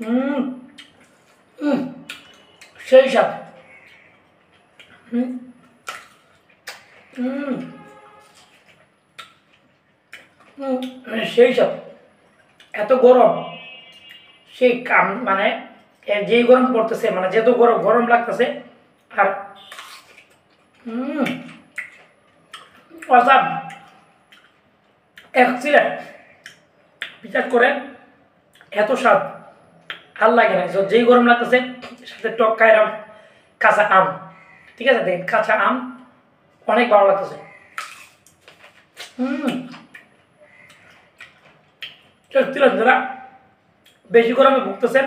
হুম হুম সেই স্বাদ। হুম হুম হুম সেই স্বাদ। এত গরম সেই কাম মানে যেই গরম পড়তেছে মানে যেত গরম গরম লাগতেছে। আর হুম অসাম এক্সিলেন্ট। বিশ্বাস করেন এত স্বাদ ভাল লাগে না। যেই গরম লাগতেছে সাথে টক খাইলাম কাঁচা আম। ঠিক আছে দেখেন কাঁচা আম অনেক ভালো লাগতেছে। হুম এক্সিলেন্ট। যারা বেশি গরমে ভুগতেছেন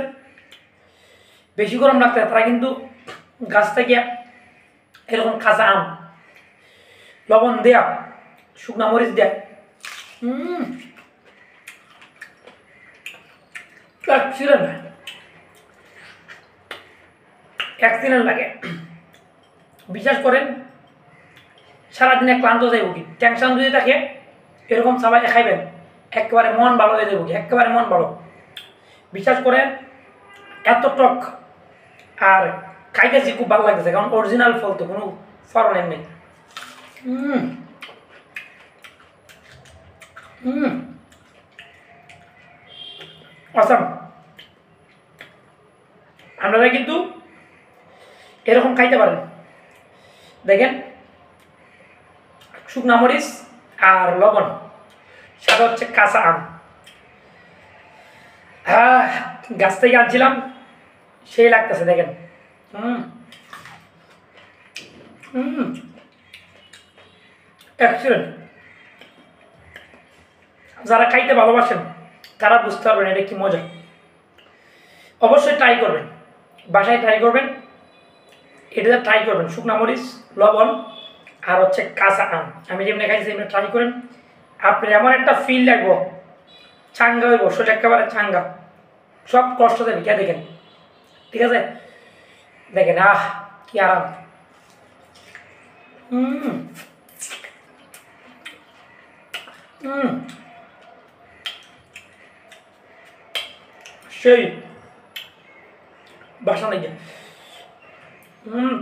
বেশি গরম লাগতে তারা কিন্তু গাছ থেকে এরকম কাঁচা আম লবণ দেয়া শুকনা মরিচ দেয়া হুম এক্সিলেন্ট এক্সিলেন্ট লাগে। বিশ্বাস করেন সারাদিনে ক্লান্ত যাইব কি টেনশন যদি থাকে এরকম সবাই খাইবেন একেবারে মন ভালো হয়ে যাবো কি একেবারে মন ভালো। বিশ্বাস করেন এত টক আর খাইতেছি খুব ভালো লাগতেছে কারণ অরিজিনাল ফল তো কোনো ফলনের নেই। হুম হুম অসাম। আপনারা কিন্তু এরকম খাইতে পারেন। দেখেন শুকনা মরিচ আর লবণ সাথে হচ্ছে কাঁচা আম। হ্যাঁ গাছ থেকে আনছিলাম সেই লাগতেছে দেখেন। হুম হুম এক্সিলেন্ট। যারা খাইতে ভালোবাসেন তারা বুঝতে পারবেন এটা কি মজা। অবশ্যই ট্রাই করবেন বাসায় ট্রাই করবেন। এটা ট্রাই করবেন শুকনা মরিচ লবণ আর হচ্ছে কাঁচা আম আমি যেমনি খাইছি সেমনি ট্রাই করেন। আপনি এমন একটা ফিল লাগবো চাঙ্গা হইব সোজা একেবারে চাঙ্গা সব কষ্ট দেবে কে দেখেন। ঠিক আছে দেখেন কি আরাম। হুম হুম সেই বাসা নাকি। হুম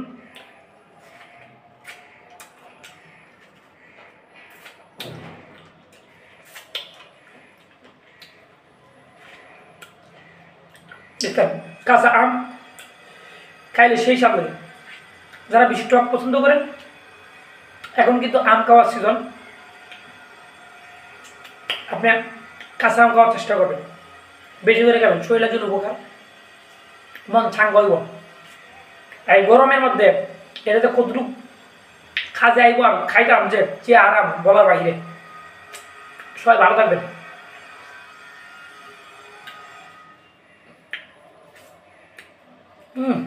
দেখেন কাঁচা আম খাইলে সেই স্বাদ লাগে। যারা বেশি টক পছন্দ করেন এখন কিন্তু আম খাওয়ার সিজন আপনি কাঁচা আম খাওয়ার চেষ্টা করবেন বেশি করে খাবেন শরীরের জন্য উপকার মন ছাঙ্গ হইব। এই গরমের মধ্যে এটাতে কতটুক খাজে আইব আর খাইতাম যে আরাম বলার বাইরে। সবাই ভালো থাকবেন। হুম